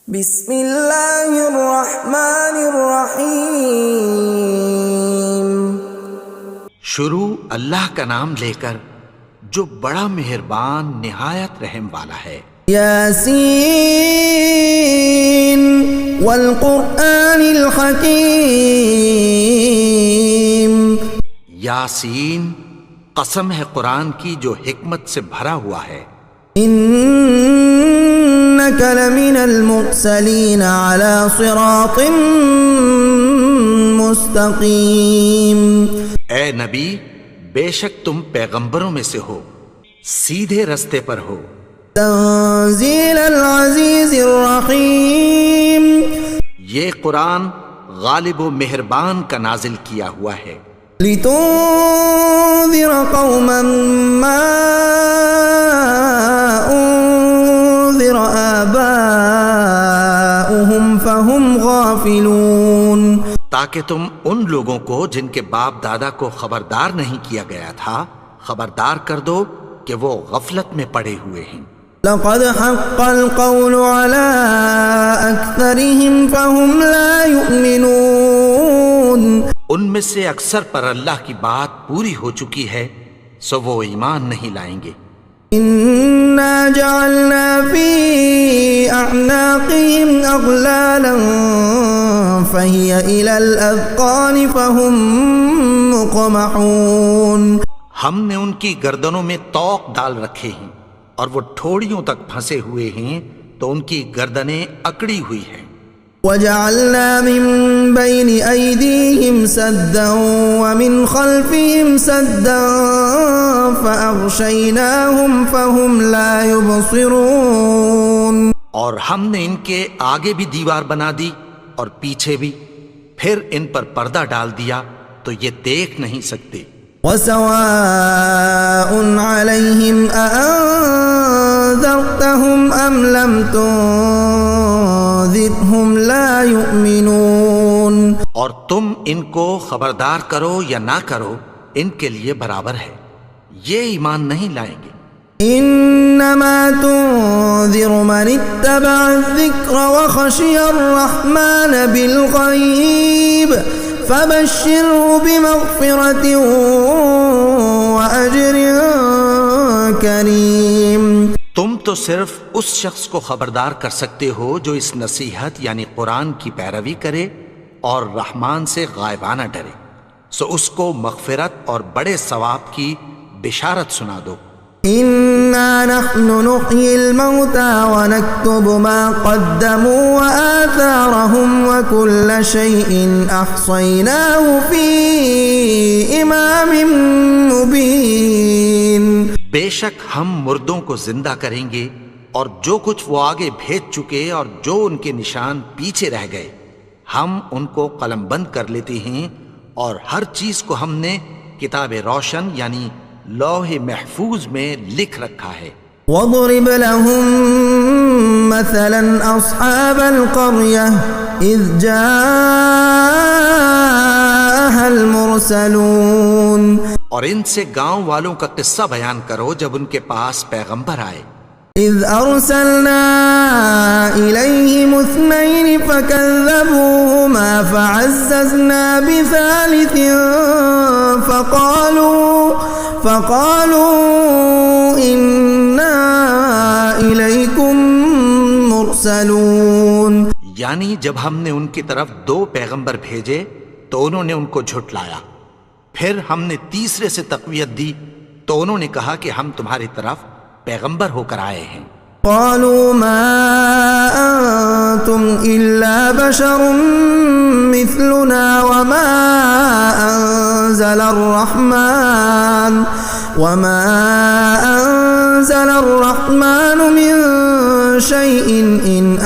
بسم اللہ الرحمن الرحیم۔ شروع اللہ کا نام لے کر جو بڑا مہربان نہایت رحم والا ہے۔ یاسین والقرآن الحکیم۔ یاسین، قسم ہے قرآن کی جو حکمت سے بھرا ہوا ہے۔ انک لمن المرسلین علی صراط مستقیم۔ اے نبی، بے شک تم پیغمبروں میں سے ہو، سیدھے رستے پر ہو۔ تنزیل العزیز الرحیم۔ یہ قرآن غالب و مہربان کا نازل کیا ہوا ہے۔ لتنذر قوما ما انذر آباؤهم فهم غافلون۔ تاکہ تم ان لوگوں کو جن کے باپ دادا کو خبردار نہیں کیا گیا تھا خبردار کر دو کہ وہ غفلت میں پڑے ہوئے ہیں۔ لقد حق القول على أكثرهم فهم لا يؤمنون۔ ان میں سے اکثر پر اللہ کی بات پوری ہو چکی ہے سو وہ ایمان نہیں لائیں گے۔ إنا جعلنا في أعناقهم أغلالا فهي إلى الأذقان فهم مقمحون۔ ہم نے ان کی گردنوں میں طوق ڈال رکھے ہیں اور وہ ٹھوڑیوں تک پھنسے ہوئے ہیں تو ان کی گردنیں اکڑی ہوئی ہیں۔ وجعلنا من بين أيديهم سدا ومن خلفهم سدا فأغشيناهم فهم لا يبصرون۔ اور ہم نے ان کے آگے بھی دیوار بنا دی اور پیچھے بھی، پھر ان پر پردہ ڈال دیا تو یہ دیکھ نہیں سکتے۔ وسواء عليهم أأنذرتهم أم لم تنذرهم لا يؤمنون۔ اور تم ان کو خبردار کرو یا نہ کرو ان کے لیے برابر ہے، یہ ایمان نہیں لائیں گے۔ انما تنذر من اتبع الذکر وخشی الرحمن بالغیب فبشره بمغفرة وأجر کریم۔ تم تو صرف اس شخص کو خبردار کر سکتے ہو جو اس نصیحت یعنی قرآن کی پیروی کرے اور رحمان سے غائبانہ ڈرے، سو اس کو مغفرت اور بڑے ثواب کی بشارت سنا دو۔ انا نحن نحيي الموتى ونكتب ما قدموا وآثارهم وكل شيء احصيناه في امام مبين۔ بے شک ہم مردوں کو زندہ کریں گے اور جو کچھ وہ آگے بھیج چکے اور جو ان کے نشان پیچھے رہ گئے ہم ان کو قلم بند کر لیتے ہیں، اور ہر چیز کو ہم نے کتاب روشن یعنی لوح محفوظ میں لکھ رکھا ہے۔ وَاضْرِبْ لَهُم مَّثَلًا أَصْحَابَ الْقَرْيَةِ إِذْ جَاءَهَا الْمُرْسَلُونَ۔ اور ان سے گاؤں والوں کا قصہ بیان کرو جب ان کے پاس پیغمبر آئے۔ إِذْ أَرْسَلْنَا إِلَيْهِمُ اثْنَيْنِ فَكَذَّبُوهُمَا فَعَزَّزْنَا بِثَالِثٍ فَقَالُوا إِنَّا إِلَيْكُمْ مُرْسَلُونَ۔ یعنی جب ہم نے ان کی طرف 2 پیغمبر بھیجے تو انہوں نے ان کو جھٹلایا، پھر ہم نے تیسرے سے تقویت دی تو انہوں نے کہا کہ ہم تمہاری طرف پیغمبر ہو کر آئے ہیں۔ قالوا ما أنتم إلا بشر مثلنا وما أنزل الرحمن من شيء إن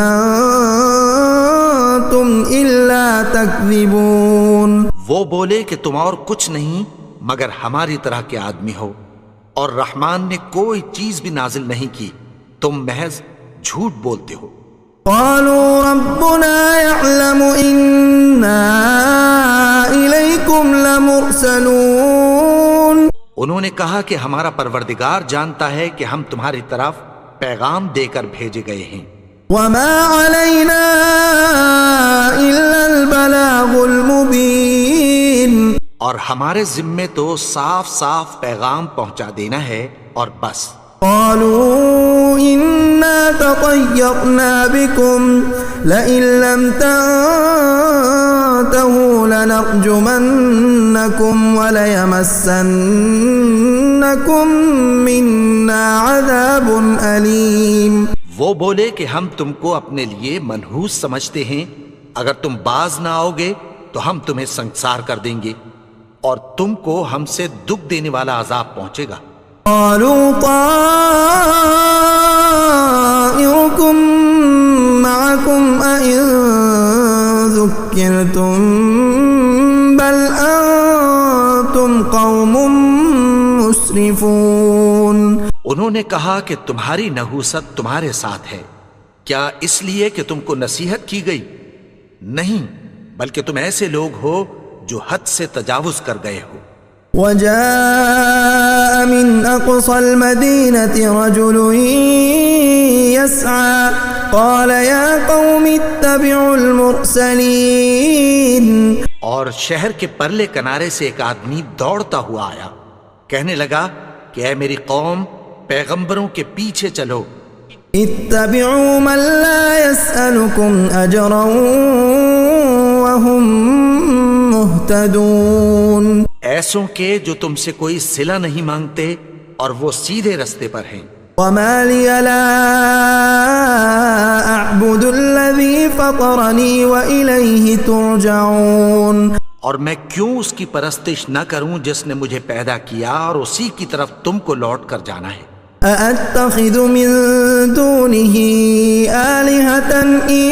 أنتم إلا تكذبون۔ وہ بولے کہ تم اور کچھ نہیں مگر ہماری طرح کے آدمی ہو، اور رحمان نے کوئی چیز بھی نازل نہیں کی، تم محض جھوٹ بولتے ہو۔ قالوا ربنا يعلم إنا إليكم لمرسلون۔ انہوں نے کہا کہ ہمارا پروردگار جانتا ہے کہ ہم تمہاری طرف پیغام دے کر بھیجے گئے ہیں۔ وما علينا ہمارے ذمے تو صاف صاف پیغام پہنچا دینا ہے اور بس. قالوا إنا تطيرنا بكم لئن لم تنتهوا لنرجمنكم وليمسنكم منا عذاب أليم. وہ بولے کہ ہم تم کو اپنے لیے منحوس سمجھتے ہیں، اگر تم باز نہ آؤ گے تو ہم تمہیں سنگسار کر دیں گے اور تم کو ہم سے دکھ دینے والا عذاب پہنچے گا. قالوا طائركم معكم أئن ذكرتم بل أنتم قوم مسرفون. انہوں نے کہا کہ تمہاری نحوست تمہارے ساتھ ہے، کیا اس لیے کہ تم کو نصیحت کی گئی؟ نہیں، بلکہ تم ایسے لوگ ہو جو حد سے تجاوز کر گئے ہو. وجاء من أقصى المدينة رجل يسعى قال يا قوم اتبعوا المرسلين. اور شہر کے پرلے کنارے سے ایک آدمی دوڑتا ہوا آیا، کہنے لگا کہ اے میری قوم، پیغمبروں کے پیچھے چلو. اتبعوا من لا يسألكم أجرا وهم مهتدون. ایسوں کے جو تم سے کوئی صلہ نہیں مانگتے اور وہ سیدھے رستے پر ہیں. وما لي لا أعبد الذي فطرني وإليه ترجعون. اور میں کیوں اس کی پرستش نہ کروں جس نے مجھے پیدا کیا اور اسی کی طرف تم کو لوٹ کر جانا ہے. أأتخذ من دونه آلهة إن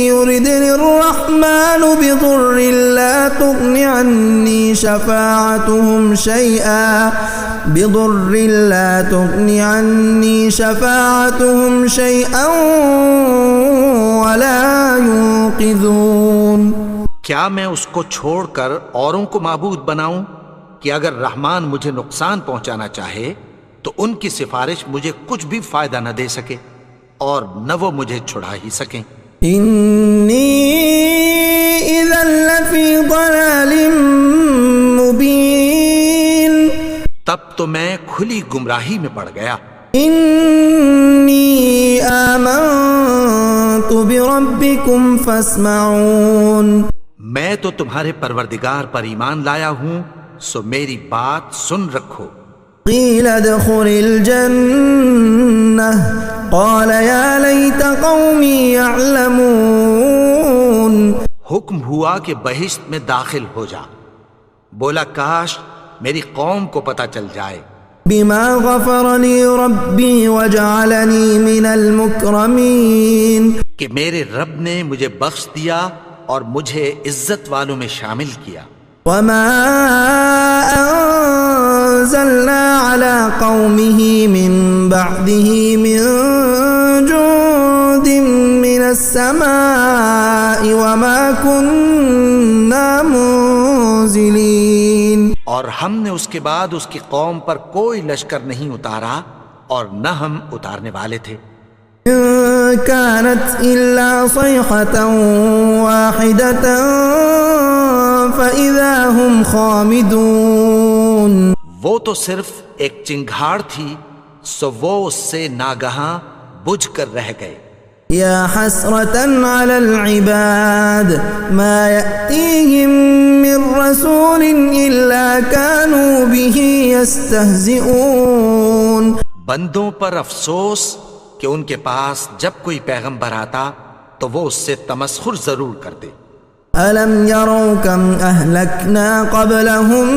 يردني الرحمن بضر لا تغن عني شفاعتهم شيئا ولا ينقذون. کیا میں اس کو چھوڑ کر اوروں کو معبود بناؤں کہ اگر رحمان مجھے نقصان پہنچانا چاہے تو ان کی سفارش مجھے کچھ بھی فائدہ نہ دے سکے اور نہ وہ مجھے چھڑا ہی سکیں. انی اذا لفی ضلال مبین. تب تو میں کھلی گمراہی میں پڑ گیا. انی آمنت بربکم فاسمعون. میں تو تمہارے پروردگار پر ایمان لایا ہوں، سو میری بات سن رکھو. قیل ادخل الجنة قال یا لیت قومی یعلمون. حکم ہوا کہ بہشت میں داخل ہو جا. بولا کاش میری قوم کو پتہ چل جائے. بما غفر لی ربی وجعلنی من المکرمین. کہ میرے رب نے مجھے بخش دیا اور مجھے عزت والوں میں شامل کیا. وما انزلنا على قومه من بعده من جند من السماء وما كنا منزلين. اور ہم نے اس کے بعد اس کی قوم پر کوئی لشکر نہیں اتارا اور نہ ہم اتارنے والے تھے. كانت إلا صيحة واحدة فإذا هم خامدون. وہ تو صرف ایک چنگھاڑ تھی، سو وہ اس سے ناگہاں بجھ کر رہ گئے. یا حسرة على العباد ما يأتيهم من رسول إلا كانوا به يستهزئون. بندوں پر افسوس کہ ان کے پاس جب کوئی پیغمبر آتا تو وہ اس سے تمسخر ضرور کرتے. أَلَمْ يَرَوْا كَمْ أَهْلَكْنَا قَبْلَهُمْ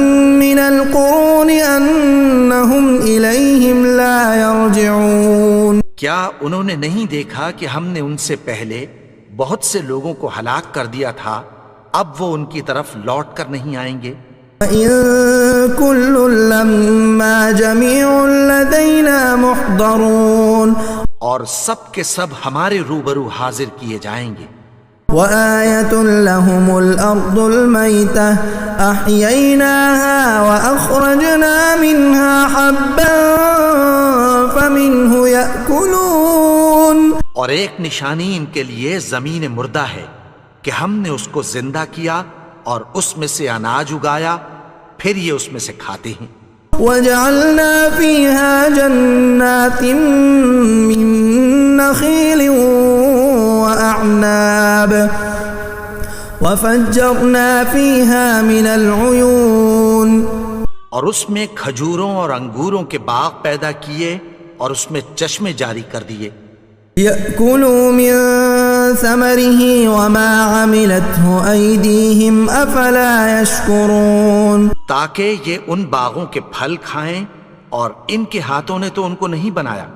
مِنَ الْقُرُونِ أَنَّهُمْ إِلَيْهِمْ لَا يَرْجِعُونَ. کیا انہوں نے نہیں دیکھا کہ ہم نے ان سے پہلے بہت سے لوگوں کو ہلاک کر دیا تھا، اب وہ ان کی طرف لوٹ کر نہیں آئیں گے. إِن كُلٌّ لَّمَّا جَمِيعٌ لَّدَيْنَا مُحْضَرُونَ. اور سب کے سب ہمارے روبرو حاضر کیے جائیں گے. وآية لهم الأرض الميتة أحييناها وأخرجنا منها حبا فمنه يأكلون. اور ایک نشانی ان کے لیے زمین مردہ ہے کہ ہم نے اس کو زندہ کیا اور اس میں سے اناج اگایا، پھر یہ اس میں سے کھاتے ہیں۔ وجعلنا فيها جنات من نخيل وأعناب وفجرنا فيها من العيون، اور اس میں کھجوروں اور انگوروں کے باغ پیدا کیے اور اس میں چشمے جاری کر دیے۔ يأكلوا من ثمره وما عملته أيديهم أفلا يشكرون، تاکہ یہ ان باغوں کے پھل کھائیں، اور ان کے ہاتھوں نے تو ان کو نہیں بنایا،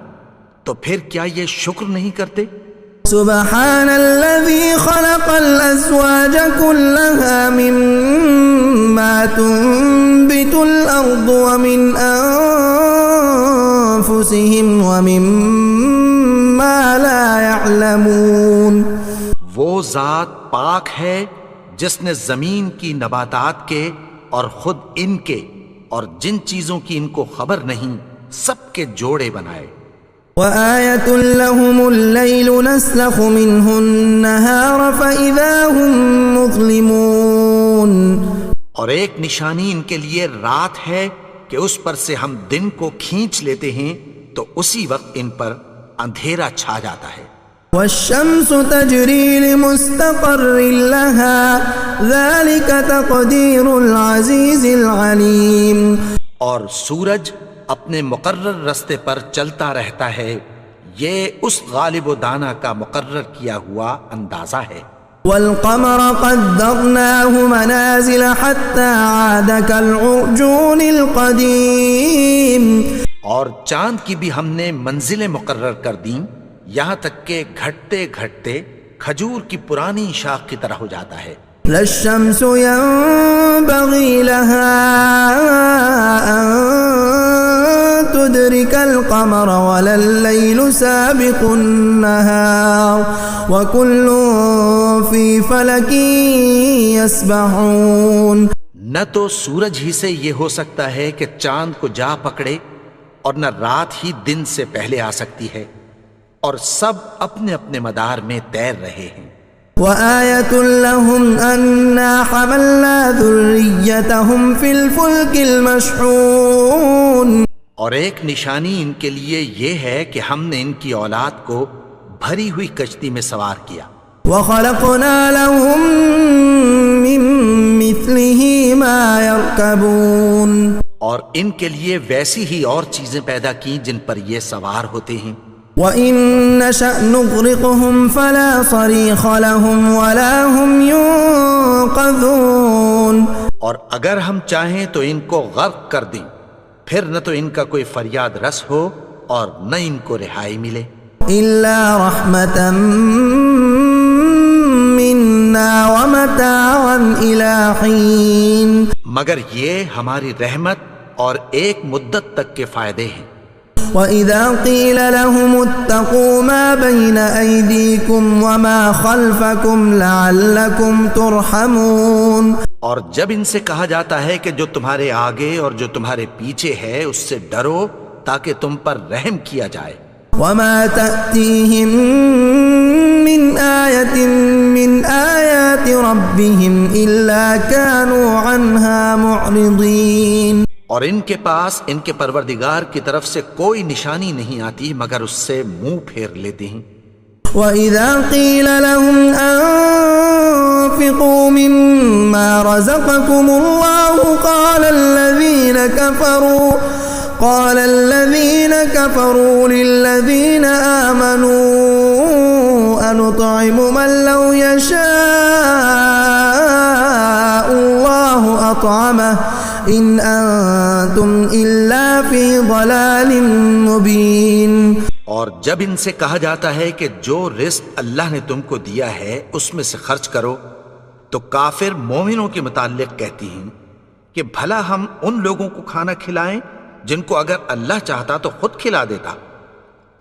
تو پھر کیا یہ شکر نہیں کرتے؟ سبحان الذي خلق الأزواج كلها مما تنبت الأرض ومن أنفسهم ومما لا يعلمون، وہ ذات پاک ہے جس نے زمین کی نباتات کے اور خود ان کے اور جن چیزوں کی ان کو خبر نہیں سب کے جوڑے بنائے۔ وآية لهم الليل نسلخ منه النهار فإذا هم مظلمون، اور ایک نشانی ان کے لیے رات ہے کہ اس پر سے ہم دن کو کھینچ لیتے ہیں تو اسی وقت ان پر اندھیرا چھا جاتا ہے۔ والشمس تجري لمستقر لها ذلك تقدير العزيز العليم، اور سورج اپنے مقرر رستے پر چلتا رہتا ہے، یہ اس غالب و دانا کا مقرر کیا ہوا اندازہ ہے۔ والقمر قدرناه منازل حتى عاد كالعرجون القديم، اور چاند کی بھی ہم نے منزلیں مقرر کر دیں، یہاں تک کہ گھٹتے گھٹتے کھجور کی پرانی شاخ کی طرح ہو جاتا ہے۔ لا الشمس ينبغي لها أن تدرك القمر ولا الليل سابق النهار وكل في فلك يسبحون، نہ تو سورج ہی سے یہ ہو سکتا ہے کہ چاند کو جا پکڑے، اور نہ رات ہی دن سے پہلے آ سکتی ہے، اور سب اپنے اپنے مدار میں تیر رہے ہیں۔ وآية لهم أنا حملنا ذريتهم في الفلك المشحون، اور ایک نشانی ان کے لیے یہ ہے کہ ہم نے ان کی اولاد کو بھری ہوئی کشتی میں سوار کیا۔ وخلقنا لهم من مثله ما يركبون، اور ان کے لیے ویسی ہی اور چیزیں پیدا کی جن پر یہ سوار ہوتے ہیں۔ وَإِن نَّشَأْ نُغْرِقْهُمْ فَلَا صَرِيخَ لَهُمْ وَلَا هُمْ يُنقَذُونَ، اور اگر ہم چاہیں تو ان کو غرق کر دیں، پھر نہ تو ان کا کوئی فریاد رس ہو اور نہ ان کو رہائی ملے۔ إِلَّا رَحْمَةً مِّنَّا وَمَتَاعًا إِلَىٰ حِينٍ، مگر یہ ہماری رحمت اور ایک مدت تک کے فائدے ہیں۔ وَإِذَا قِيلَ لَهُمُ اتَّقُوا مَا بَيْنَ أَيْدِيكُمْ وَمَا خَلْفَكُمْ لَعَلَّكُمْ تُرْحَمُونَ، اور جب ان سے کہا جاتا ہے کہ جو تمہارے آگے اور جو تمہارے پیچھے ہے اس سے ڈرو تاکہ تم پر رحم کیا جائے۔ وَمَا تَأْتِيهِم مِّنْ آيَةٍ مِّنْ آيَاتِ رَبِّهِمْ إِلَّا كَانُوا عَنْهَا مُعْرِضِينَ، اور ان کے پاس ان کے پروردگار کی طرف سے کوئی نشانی نہیں آتی مگر اس سے منہ پھیر لیتے ہیں۔ وَإِذَا قِيلَ لَهُمْ أَنفِقُوا مِمَّا رَزَقَكُمُ اللَّهُ قَالَ الَّذِينَ كَفَرُوا لِلَّذِينَ آمَنُوا أَنُطْعِمُ مَن لَّوْ يَشَاءُ اللَّهُ أَطْعَمَهُ إِنْ أَنتُمْ إِلَّا فِي ضَلَالٍ مُّبِينٍ، اور جب ان سے کہا جاتا ہے کہ جو رزق اللہ نے تم کو دیا ہے اس میں سے خرچ کرو، تو کافر مومنوں کے متعلق کہتی ہیں کہ بھلا ہم ان لوگوں کو کھانا کھلائیں جن کو اگر اللہ چاہتا تو خود کھلا دیتا،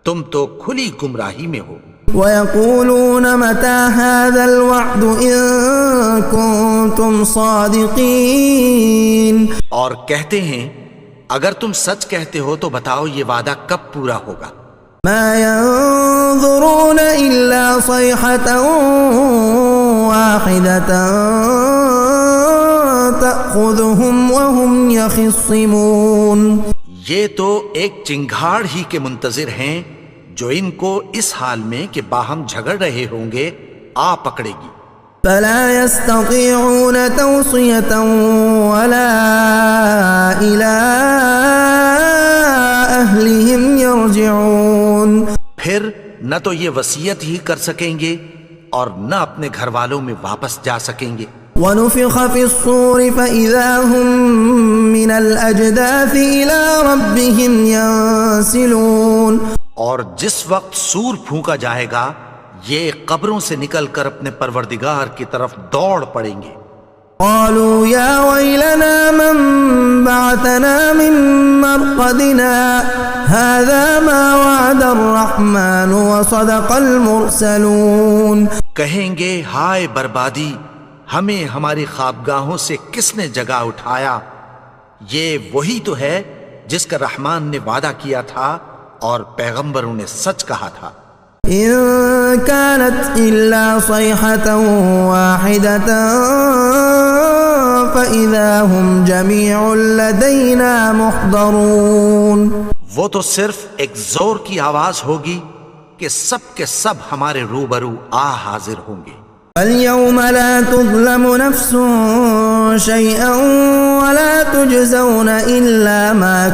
تم تو کھلی گمراہی میں ہو۔ وَيَقُولُونَ مَتَىٰ هَٰذَا الْوَعْدُ إِن كُنتُمْ صَادِقِينَ، اور کہتے ہیں اگر تم سچ کہتے ہو تو بتاؤ یہ وعدہ کب پورا ہوگا۔ مَا يَنظُرُونَ إِلَّا صَيْحَةً وَاحِدَةً تأخذهم وهم يخصمون. یہ تو ایک چنگھاڑ ہی کے منتظر ہیں جو ان کو اس حال میں کہ باہم جھگڑ رہے ہوں گے آ پکڑے گی. فلا يستطيعون توصية ولا إلى أهلهم يرجعون. پھر نہ تو یہ وصیت ہی کر سکیں گے اور نہ اپنے گھر والوں میں واپس جا سکیں گے. ونفخ في الصور فإذا هم من الأجداث إلى ربهم ينسلون. اور جس وقت سور پھونکا جائے گا یہ قبروں سے نکل کر اپنے پروردگار کی طرف دوڑ پڑیں گے. قالوا يا ويلنا من بعثنا من مرقدنا هذا ما وعد الرحمن وصدق المرسلون. کہیں گے ہائے بربادی، ہمیں ہماری خوابگاہوں سے کس نے جگا اٹھایا؟ یہ وہی تو ہے جس کا رحمان نے وعدہ کیا تھا اور پیغمبروں نے سچ کہا تھا. إن كانت إلا صيحة واحدة فإذا هم جميع لدينا محضرون. وہ تو صرف ایک زور کی آواز ہوگی کہ سب کے سب ہمارے روبرو آ حاضر ہوں گے. اليوم لا تظلم نفس شيئا ولا تجزون إلا ما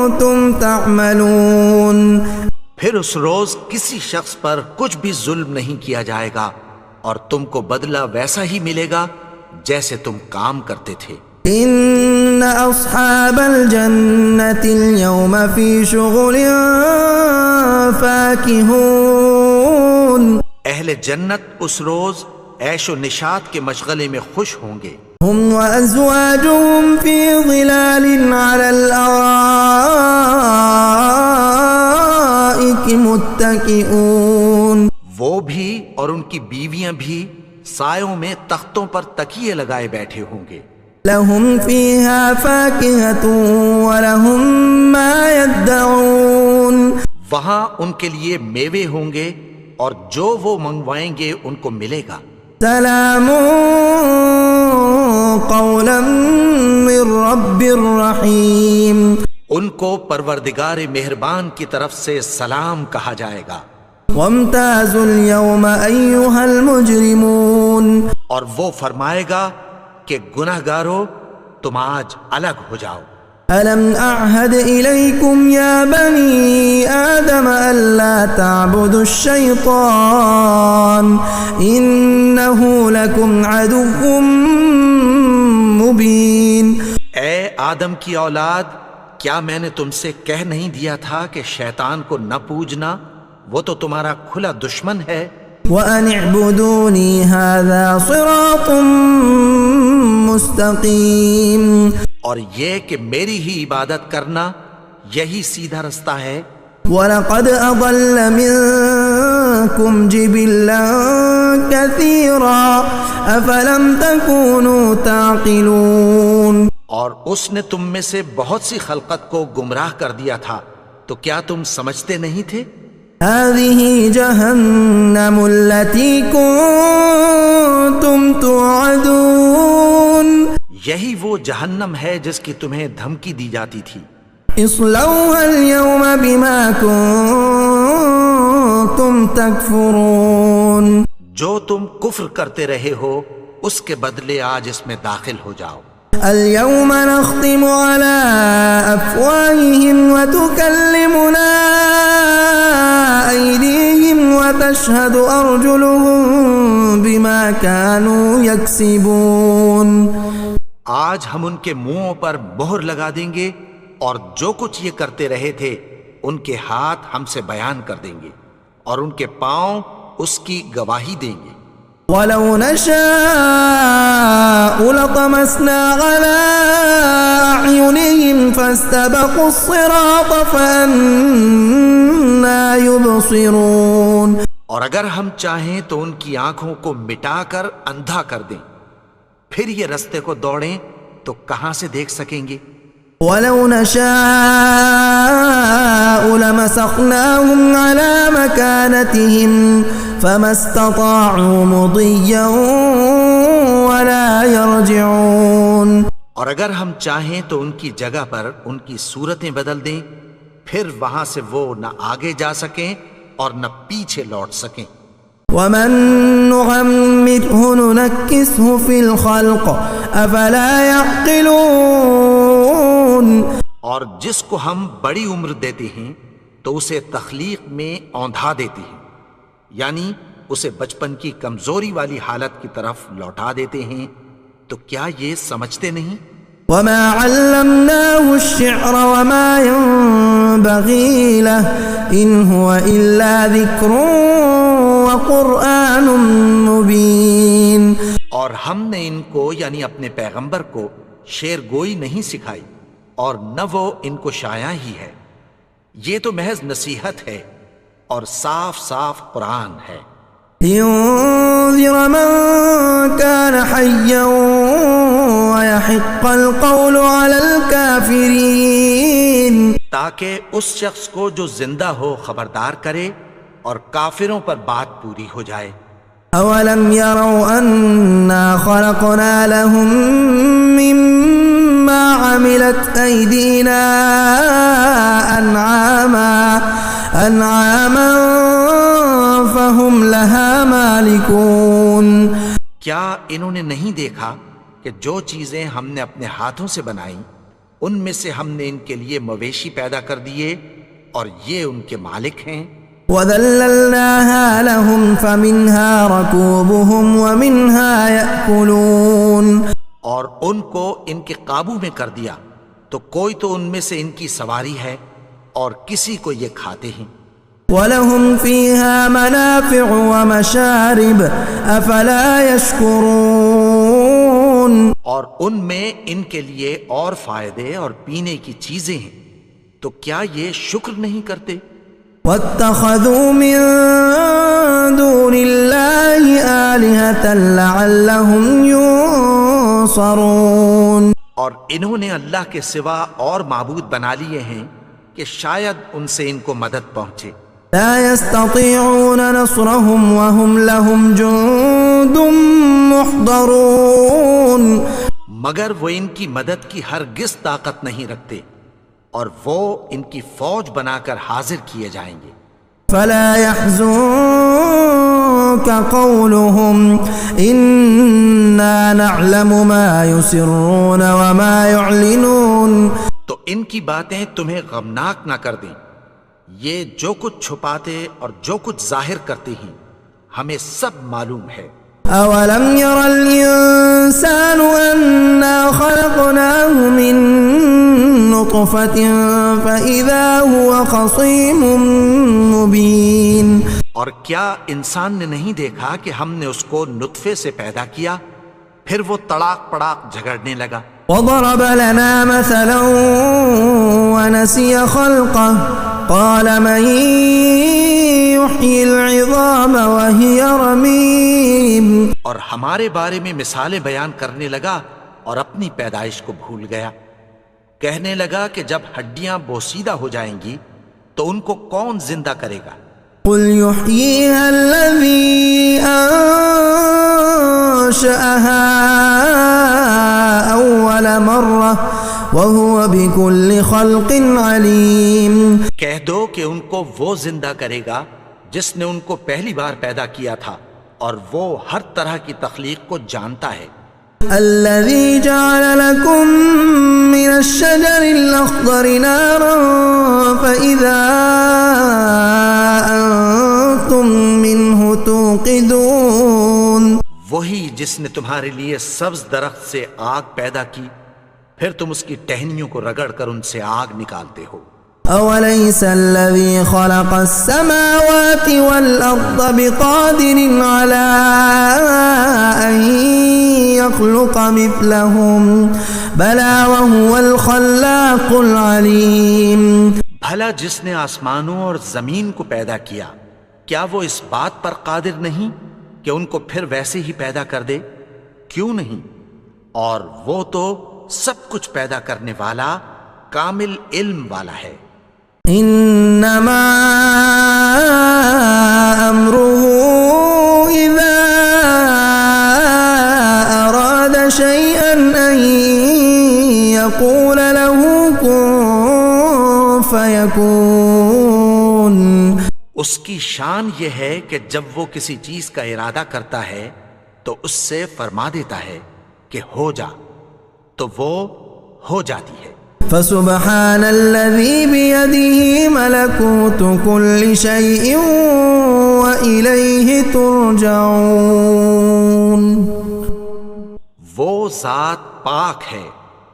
كنتم تعملون. پھر اس روز کسی شخص پر کچھ بھی ظلم نہیں کیا جائے گا اور تم کو بدلہ ویسا ہی ملے گا جیسے تم کام کرتے تھے. ان اصحاب الجنة اليوم في شغل فاكهون. اہل جنت اس روز عیش و نشاط کے مشغلے میں خوش ہوں گے. هم وازواجهم في ظلال على الارائك متكئون. وہ بھی اور ان کی بیویاں بھی سایوں میں تختوں پر تکیے لگائے بیٹھے ہوں گے. لهم فيها فاكهة ولهم ما يدعون. وہاں ان کے لیے میوے ہوں گے اور جو وہ منگوائیں گے ان کو ملے گا. سلام قولا من رب الرحیم. ان کو پروردگار مہربان کی طرف سے سلام کہا جائے گا. وامتازوا اليوم ایها المجرمون. اور وہ فرمائے گا کہ گناہگارو تم آج الگ ہو جاؤ. ألم أعهد إليكم يا بني آدم ألا تعبدوا الشيطان إنه لكم عدو مبين. اے آدم کی اولاد، کیا میں نے تم سے کہہ نہیں دیا تھا کہ شیطان کو نہ پوجنا؟ وہ تو تمہارا کھلا دشمن ہے. وأن اعبدوني هذا صراط مستقيم. اور یہ کہ میری ہی عبادت کرنا یہی سیدھا رستہ ہے. وَلَقَدْ أَضَلَّ مِنكُمْ جِبِلًّا كَثِيرًا أَفَلَمْ تَكُونُوا تَعْقِلُونَ. اور اس نے تم میں سے بہت سی خلقت کو گمراہ کر دیا تھا، تو کیا تم سمجھتے نہیں تھے؟ هَذِهِ جَهَنَّمُ الَّتِي كُنتُمْ تُوعَدُونَ. یہی وہ جہنم ہے جس کی تمہیں دھمکی دی جاتی تھی. اصلوها اليوم بما كنتم تكفرون. جو تم کفر کرتے رہے ہو اس کے بدلے آج اس میں داخل ہو جاؤ. اليوم نختم على أفواههم وتكلمنا أيديهم وتشهد أرجلهم بما كانوا يكسبون. آج ہم ان کے منہوں پر مہر لگا دیں گے اور جو کچھ یہ کرتے رہے تھے ان کے ہاتھ ہم سے بیان کر دیں گے اور ان کے پاؤں اس کی گواہی دیں گے. وَلَوْ نَشَاءُ لَطَمَسْنَا عَلَىٰ أَعْيُنِهِمْ فَاسْتَبَقُوا الصِّرَاطَ فَأَنَّىٰ يُبْصِرُونَ. اور اگر ہم چاہیں تو ان کی آنکھوں کو مٹا کر اندھا کر دیں، پھر یہ رستے کو دوڑیں تو کہاں سے دیکھ سکیں گے. وَلَوْ نَشَاءُ لَمَسَخْنَاهُمْ عَلَىٰ مَكَانَتِهِمْ فَمَا اسْتَطَاعُوا مُضِيًّا ولا يرجعون. اور اگر ہم چاہیں تو ان کی جگہ پر ان کی صورتیں بدل دیں، پھر وہاں سے وہ نہ آگے جا سکیں اور نہ پیچھے لوٹ سکیں. ومن نعمره ننكسه في الخلق افلا يعقلون. اور جس کو ہم بڑی عمر دیتے ہیں تو اسے تخلیق میں اوندھا دیتے ہیں، یعنی اسے بچپن کی کمزوری والی حالت کی طرف لوٹا دیتے ہیں. تو کیا یہ سمجھتے نہیں؟ وما علمناه الشعر وما ينبغي له ان هو الا ذكر وقرآن مبين. اور ہم نے ان کو یعنی اپنے پیغمبر کو شعر گوئی نہیں سکھائی اور نہ وہ ان کو شایا ہی ہے، یہ تو محض نصیحت ہے اور صاف صاف قرآن ہے. لينذر من كان حيا ويحق القول على الكافرين. تاکہ اس شخص کو جو زندہ ہو خبردار کرے اور کافروں پر بات پوری ہو جائے. اولم يروا انا خلقنا لهم مما عملت ايدينا انعاما فهم لها مالكون. کیا انہوں نے نہیں دیکھا کہ جو چیزیں ہم نے اپنے ہاتھوں سے بنائیں ان میں سے ہم نے ان کے لیے مویشی پیدا کر دیے اور یہ ان کے مالک ہیں. وَذَلَّلْنَاهَا لَهُمْ فَمِنْهَا رَكُوبُهُمْ وَمِنْهَا يَأْكُلُونَ. اور ان کو ان کے قابو میں کر دیا تو کوئی تو ان میں سے ان کی سواری ہے اور کسی کو یہ کھاتے ہیں. وَلَهُمْ فِيهَا مَنَافِعُ وَمَشَارِبُ أَفَلَا يَشْكُرُونَ. اور ان میں ان کے لیے اور فائدے اور پینے کی چیزیں ہیں، تو کیا یہ شکر نہیں کرتے؟ وَاتَّخَذُوا مِن دُونِ اللَّهِ آلِهَةً لَعَلَّهُمْ يُنصَرُونَ. اور انہوں نے اللہ کے سوا اور معبود بنا لیے ہیں کہ شاید ان سے ان کو مدد پہنچے. لا يستطيعون نصرهم وهم لهم جند محضرون. مگر وہ ان کی مدد کی ہرگز طاقت نہیں رکھتے اور وہ ان کی فوج بنا کر حاضر کیے جائیں گے. فلا يحزنك قولهم إنا نعلم ما يسرون وما يعلنون. تو ان کی باتیں تمہیں غمناک نہ کر دیں، یہ جو کچھ چھپاتے اور جو کچھ ظاہر کرتے ہیں ہمیں سب معلوم ہے. اولم ير الانسان انا خلقناه من نطفة فاذا هو خصيم مبين. اور کیا انسان نے نہیں دیکھا کہ ہم نے اس کو نطفے سے پیدا کیا پھر وہ تڑاک پڑاک جھگڑنے لگا. وضرب لنا مثلا ونسي خلقه قال من يحيي العظام وهي رميم. اور ہمارے بارے میں مثالیں بیان کرنے لگا اور اپنی پیدائش کو بھول گیا. کہنے لگا کہ جب ہڈیاں بوسیدہ ہو جائیں گی تو ان کو کون زندہ کرے گا؟ قل يحييها الذي أنشأها أول مرة وهو بكل خلق عليم. کہہ دو کہ ان کو وہ زندہ کرے گا جس نے ان کو پہلی بار پیدا کیا تھا اور وہ ہر طرح کی تخلیق کو جانتا ہے. الذي جعل لكم من الشجر الأخضر نارا فإذا أنتم منه توقدون. وہی جس نے تمہارے لیے سبز درخت سے آگ پیدا کی پھر تم اس کی ٹہنیوں کو رگڑ کر ان سے آگ نکالتے ہو. أوليس الذي خلق السماوات والأرض بقادر على أن يخلق مثلهم بلى وهو الخلاق العليم. بھلا جس نے آسمانوں اور زمین کو پیدا کیا کیا وہ اس بات پر قادر نہیں کہ ان کو پھر ویسے ہی پیدا کر دے؟ کیوں نہیں؟ اور وہ تو سب کچھ پیدا کرنے والا کامل علم والا ہے. انما امره اذا اراد فيكون اس کی شان یہ ہے کہ جب وہ کسی چیز کا ارادہ کرتا ہے تو اس سے فرما دیتا ہے کہ ہو جا، تو وہ ہو جاتی ہے۔ فسبحان الذي بيده ملكوت كل شيء وإليه ترجعون۔ وہ ذات پاک ہے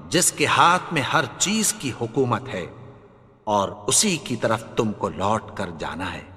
جس کے ہاتھ میں ہر چیز کی حکومت ہے اور اسی کی طرف تم کو لوٹ کر جانا ہے۔